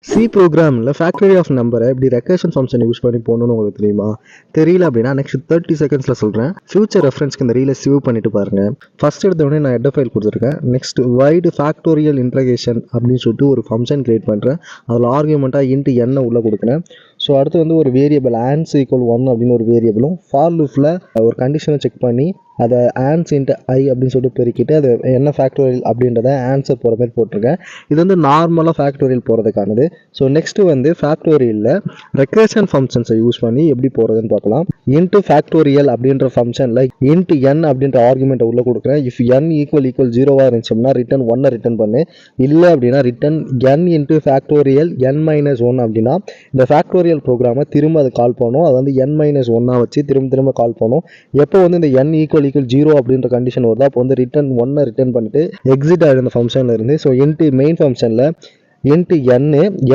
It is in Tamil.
சி ப்ரோக்ராமில் ஃபேக்டரி ஆஃப் நம்பரை எப்படி ரெக்கர்ஷன் ஃபங்க்ஷன் யூஸ் பண்ணி போகணுன்னு உங்களுக்கு தெரியுமா? தெரியல அப்படின்னா நெக்ஸ்ட் 30 செகண்ட்ஸில் சொல்கிறேன். ஃபியூச்சர் ரெஃபரன்ஸ்க்கு இந்த ரீலை சேவ் பண்ணிட்டு பாருங்கள். ஃபர்ஸ்ட் எடுத்தவொடனே நான் ஹெட் ஃபைல் கொடுத்துருக்கேன். நெக்ஸ்ட் வைடு ஃபேக்டோரியல் இன்ட்ரகேஷன் அப்படின்னு சொல்லிட்டு ஒரு ஃபங்க்ஷன் கிரியேட் பண்ணுறேன். அதில் ஆர்குமெண்ட்டாக இன்ட்டு என்ன உள்ளே கொடுக்குறேன். ஸோ அடுத்து வந்து ஒரு வேரியபிள் ஆன்ஸ் ஈக்குவல் 1 அப்படின்னு ஒரு வேரியபிளும் ஃபார் லூப்பில் ஒரு கண்டிஷனை செக் பண்ணி அதை ஆன்ஸ் இன்ட்டு ஐ அப்படின்னு சொல்லிட்டு பெருக்கிட்டு அது என்ன ஃபேக்டோரியல் அப்படின்றத ஆன்சர் போகிற மாதிரி போட்டிருக்கேன். இது வந்து நார்மலாக ஃபேக்டோரியல் போகிறதுக்கானது. ஸோ நெக்ஸ்ட்டு வந்து ஃபேக்டோரியலில் ரெக்கர்ஷன் ஃபங்க்ஷன்ஸை யூஸ் பண்ணி எப்படி போகிறதுன்னு பார்க்கலாம். இன்ட்டு ஃபேக்டோரியல் அப்படின்ற ஃபங்க்ஷனில் இன்ட்டு என் அப்படின்ற ஆர்குமெண்ட்டை உள்ளே கொடுக்குறேன். இஃப் என் ஈக்குவல் 0 இருந்துச்சுன்னா ரிட்டன் 1 ரிட்டன் பண்ணு. இல்லை அப்படின்னா return n into factorial n-1 அப்படின்னா இந்த ஃபேக்டோரியல் ப்ரோக்ராமை திரும்ப அதை கால் பண்ணணும். அது வந்து n-1 வச்சு திரும்ப கால் பண்ணணும். எப்போ வந்து இந்த n ஈக்குவல் 0 அப்படின்ற கண்டிஷன் வருதோ அப்போ வந்து ரிட்டன் 1 ரிட்டன் பண்ணிட்டு எக்ஸிட் ஆகிடும் அந்த ஃபங்க்ஷன்ல இருந்து. ஸோ இன்ட்டு மெயின் ஃபங்க்ஷனில் இன்ட்டு n